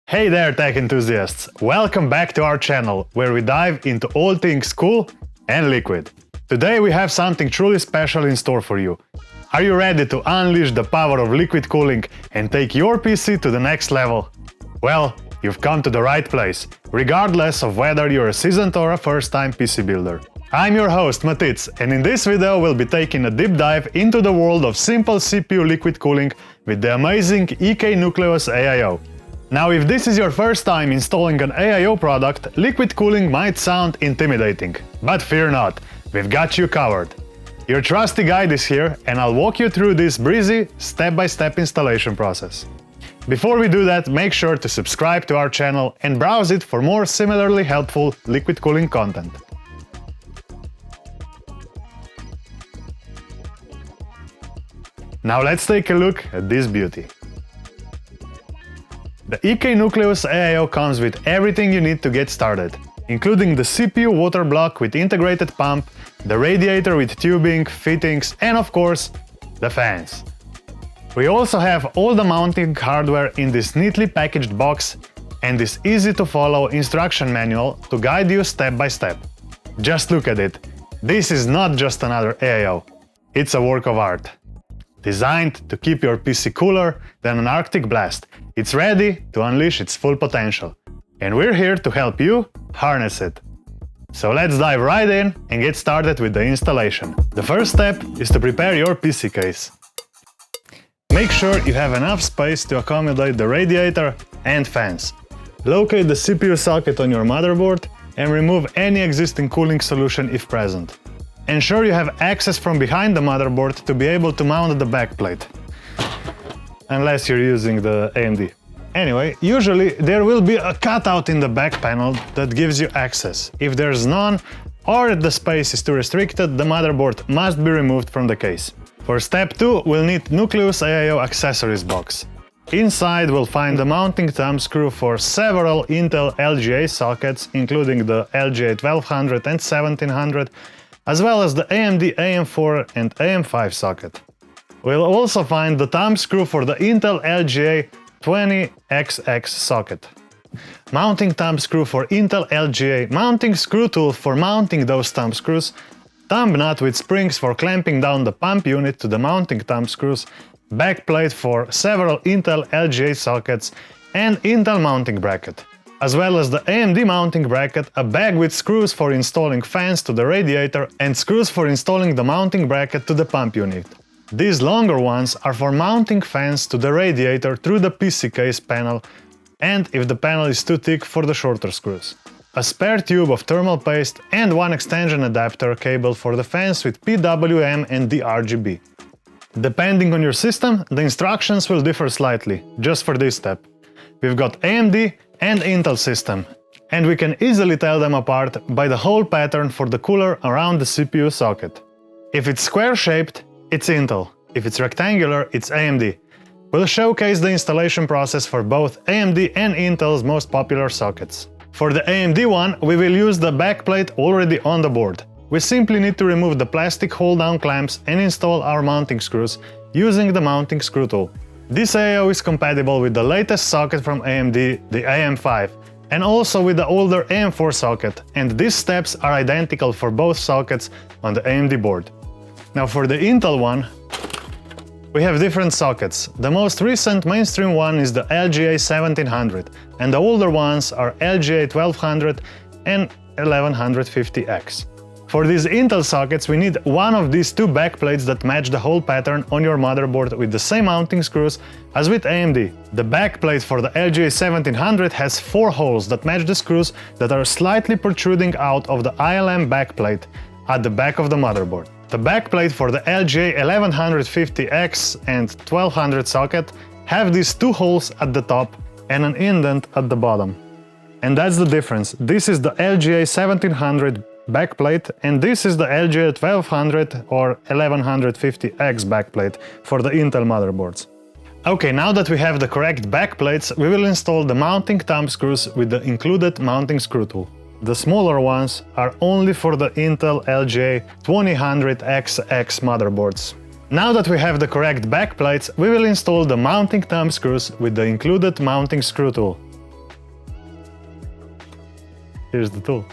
Hey there, tech enthusiasts! Welcome back to our channel, where we dive into all things cool and liquid. Today we have something truly special in store for you. Are you ready to unleash the power of liquid cooling and take your PC to the next level? Well, you've come to the right place, regardless of whether you're a seasoned or a first-time PC builder. I'm your host, Matic, and in this video we'll be taking a deep dive into the world of simple CPU liquid cooling with the amazing EK Nucleus AIO. Now, if this is your first time installing an AIO product, liquid cooling might sound intimidating. But fear not, we've got you covered. Your trusty guide is here, and I'll walk you through this breezy, step-by-step installation process. Before we do that, make sure to subscribe to our channel and browse it for more similarly helpful liquid cooling content. Now let's take a look at this beauty. The EK Nucleus AIO comes with everything you need to get started, including the CPU water block with integrated pump, the radiator with tubing, fittings, and of course, the fans. We also have all the mounting hardware in this neatly packaged box and this easy-to-follow instruction manual to guide you step by step. Just look at it. This is not just another AIO. It's a work of art. Designed to keep your PC cooler than an Arctic blast, it's ready to unleash its full potential. And we're here to help you harness it. So let's dive right in and get started with the installation. The first step is to prepare your PC case. Make sure you have enough space to accommodate the radiator and fans. Locate the CPU socket on your motherboard and remove any existing cooling solution if present. Ensure you have access from behind the motherboard to be able to mount the backplate. Unless you're using the AMD. Anyway, usually there will be a cutout in the back panel that gives you access. If there's none, or if the space is too restricted, the motherboard must be removed from the case. For step 2, we'll need Nucleus AIO accessories box. Inside we'll find the mounting thumb screw for several Intel LGA sockets, including the LGA 1200 and 1700, as well as the AMD AM4 and AM5 socket. We'll also find the thumb screw for the Intel LGA 20XX socket. Mounting thumb screw for Intel LGA, mounting screw tool for mounting those thumb screws, thumb nut with springs for clamping down the pump unit to the mounting thumb screws, backplate for several Intel LGA sockets, and Intel mounting bracket. As well as the AMD mounting bracket, a bag with screws for installing fans to the radiator and screws for installing the mounting bracket to the pump unit. These longer ones are for mounting fans to the radiator through the PC case panel, and if the panel is too thick, for the shorter screws. A spare tube of thermal paste and one extension adapter cable for the fans with PWM and DRGB. Depending on your system, the instructions will differ slightly, just for this step. We've got AMD and Intel system, and we can easily tell them apart by the hole pattern for the cooler around the CPU socket. If it's square-shaped, it's Intel. If it's rectangular, it's AMD. We'll showcase the installation process for both AMD and Intel's most popular sockets. For the AMD one, we will use the backplate already on the board. We simply need to remove the plastic hold-down clamps and install our mounting screws using the mounting screw tool. This AIO is compatible with the latest socket from AMD, the AM5, and also with the older AM4 socket, and these steps are identical for both sockets on the AMD board. Now for the Intel one, we have different sockets. The most recent mainstream one is the LGA 1700, and the older ones are LGA 1200 and 1150X. For these Intel sockets, we need one of these two backplates that match the hole pattern on your motherboard with the same mounting screws as with AMD. The backplate for the LGA 1700 has 4 holes that match the screws that are slightly protruding out of the ILM backplate at the back of the motherboard. The backplate for the LGA 1150X and 1200 socket have these 2 holes at the top and an indent at the bottom. And that's the difference. This is the LGA 1700 backplate, and this is the LGA 1200 or 1150X backplate for the Intel motherboards. Okay, now that we have the correct backplates, we will install the mounting thumb screws with the included mounting screw tool. The smaller ones are only for the Intel LGA 2000XX motherboards. Now that we have the correct backplates, we will install the mounting thumb screws with the included mounting screw tool. Here's the tool.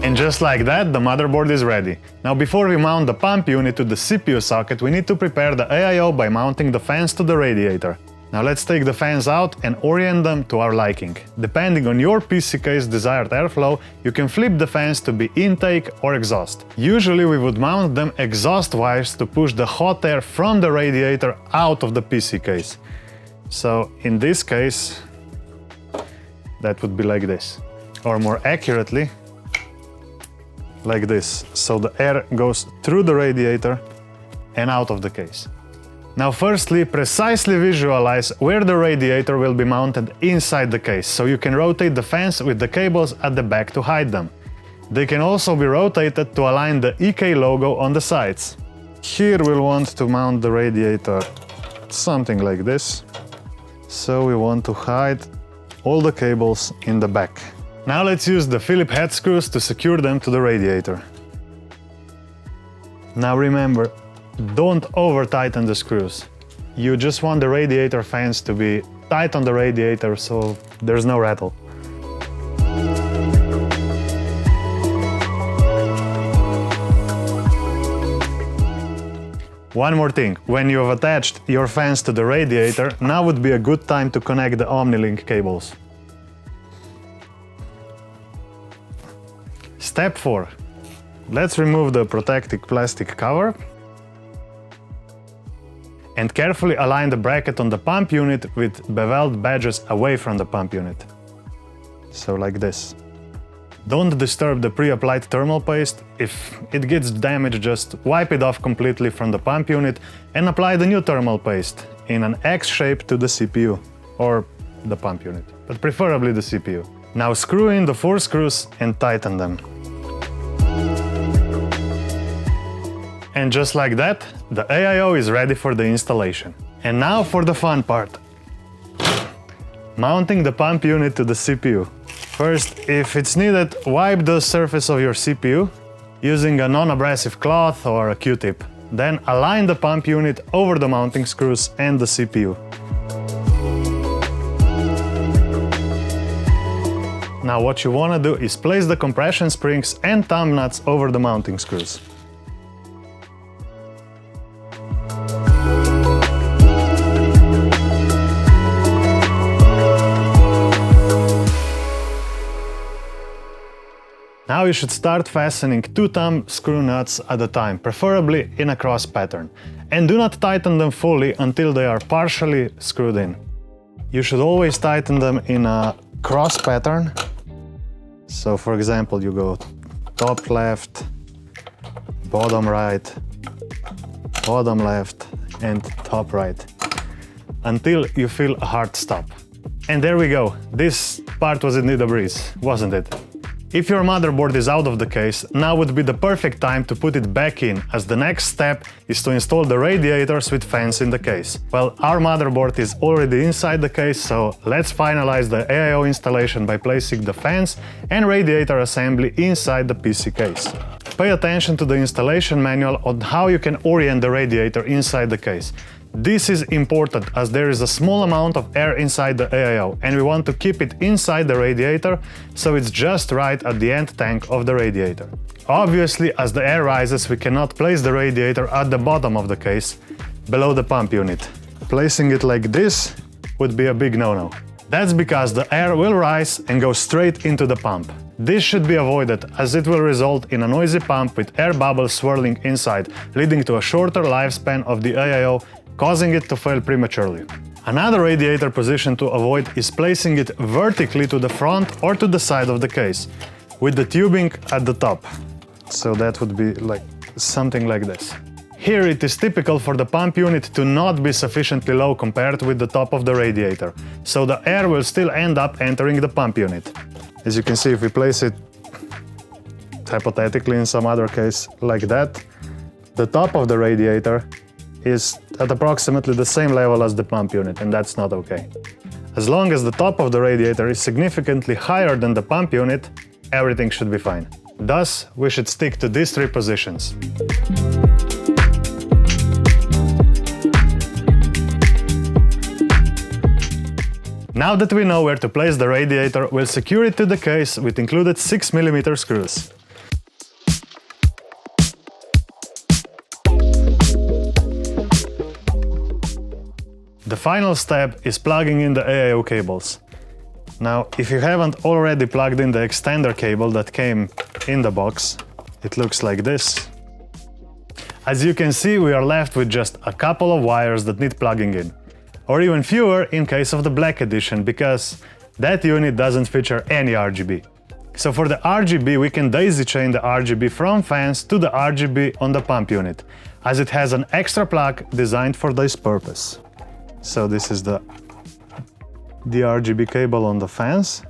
And just like that, the motherboard is ready. Now before we mount the pump unit to the CPU socket, we need to prepare the AIO by mounting the fans to the radiator. Now let's take the fans out and orient them to our liking. Depending on your PC case desired airflow, you can flip the fans to be intake or exhaust. Usually we would mount them exhaust-wise to push the hot air from the radiator out of the PC case. So in this case, that would be like this. Or more accurately, like this. So the air goes through the radiator and out of the case. Now firstly, precisely visualize where the radiator will be mounted inside the case, so you can rotate the fans with the cables at the back to hide them. They can also be rotated to align the EK logo on the sides. Here we'll want to mount the radiator something like this. So we want to hide all the cables in the back. Now let's use the Phillips head screws to secure them to the radiator. Now remember, don't over-tighten the screws. You just want the radiator fans to be tight on the radiator so there's no rattle. One more thing, when you have attached your fans to the radiator, now would be a good time to connect the OmniLink cables. Step 4. Let's remove the protective plastic cover and carefully align the bracket on the pump unit with beveled badges away from the pump unit. So like this. Don't disturb the pre-applied thermal paste. If it gets damaged, just wipe it off completely from the pump unit and apply the new thermal paste in an X shape to the CPU or the pump unit, but preferably the CPU. Now screw in the 4 screws and tighten them. And just like that, the AIO is ready for the installation. And now for the fun part. Mounting the pump unit to the CPU. First, if it's needed, wipe the surface of your CPU using a non-abrasive cloth or a Q-tip. Then align the pump unit over the mounting screws and the CPU. Now what you want to do is place the compression springs and thumb nuts over the mounting screws. Now you should start fastening 2 thumb screw nuts at a time, preferably in a cross pattern. And do not tighten them fully until they are partially screwed in. You should always tighten them in a cross pattern. So for example, you go top left, bottom right, bottom left, and top right, until you feel a hard stop. And there we go. This part was indeed a breeze, wasn't it? If your motherboard is out of the case, now would be the perfect time to put it back in, as the next step is to install the radiators with fans in the case. Well, our motherboard is already inside the case, so let's finalize the AIO installation by placing the fans and radiator assembly inside the PC case. Pay attention to the installation manual on how you can orient the radiator inside the case. This is important as there is a small amount of air inside the AIO and we want to keep it inside the radiator so it's just right at the end tank of the radiator. Obviously, as the air rises, we cannot place the radiator at the bottom of the case, below the pump unit. Placing it like this would be a big no-no. That's because the air will rise and go straight into the pump. This should be avoided as it will result in a noisy pump with air bubbles swirling inside, leading to a shorter lifespan of the AIO, causing it to fail prematurely. Another radiator position to avoid is placing it vertically to the front or to the side of the case, with the tubing at the top. So that would be like something like this. Here it is typical for the pump unit to not be sufficiently low compared with the top of the radiator, so the air will still end up entering the pump unit. As you can see, if we place it hypothetically in some other case like that, the top of the radiator is at approximately the same level as the pump unit, and that's not okay. As long as the top of the radiator is significantly higher than the pump unit, everything should be fine. Thus, we should stick to these three positions. Now that we know where to place the radiator, we'll secure it to the case with included 6mm screws. The final step is plugging in the AIO cables. Now, if you haven't already plugged in the extender cable that came in the box, it looks like this. As you can see, we are left with just a couple of wires that need plugging in, or even fewer in case of the black edition, because that unit doesn't feature any RGB. So for the RGB, we can daisy chain the RGB from fans to the RGB on the pump unit, as it has an extra plug designed for this purpose. So this is the RGB cable on the fans,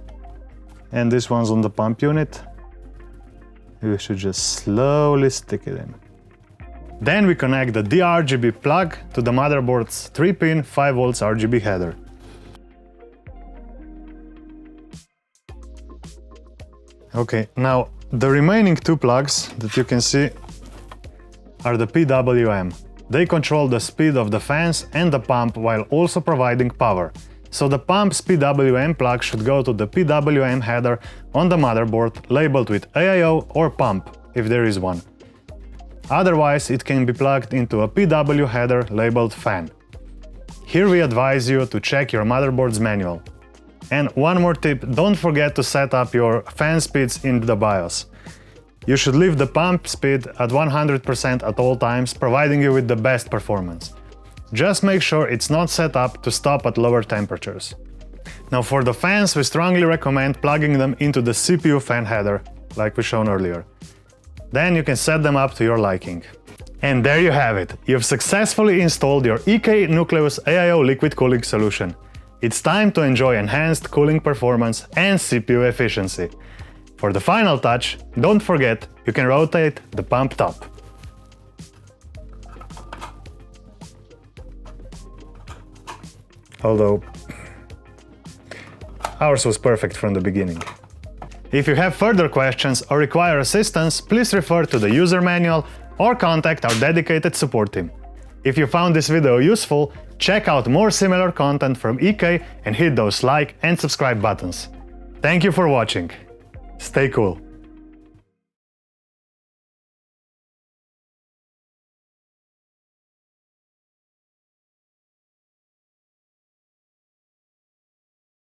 and this one's on the pump unit. We should just slowly stick it in. Then we connect the DRGB plug to the motherboard's 3-pin 5V RGB header. Okay, now the remaining two plugs that you can see are the PWM. They control the speed of the fans and the pump while also providing power. So the pump's PWM plug should go to the PWM header on the motherboard labeled with AIO or pump, if there is one. Otherwise, it can be plugged into a PW header labeled fan. Here we advise you to check your motherboard's manual. And one more tip, don't forget to set up your fan speeds in the BIOS. You should leave the pump speed at 100% at all times, providing you with the best performance. Just make sure it's not set up to stop at lower temperatures. Now for the fans, we strongly recommend plugging them into the CPU fan header, like we shown earlier. Then you can set them up to your liking. And there you have it! You've successfully installed your EK Nucleus AIO liquid cooling solution. It's time to enjoy enhanced cooling performance and CPU efficiency. For the final touch, don't forget, you can rotate the pump top. Although, ours was perfect from the beginning. If you have further questions or require assistance, please refer to the user manual or contact our dedicated support team. If you found this video useful, check out more similar content from EK and hit those like and subscribe buttons. Thank you for watching. Stay cool.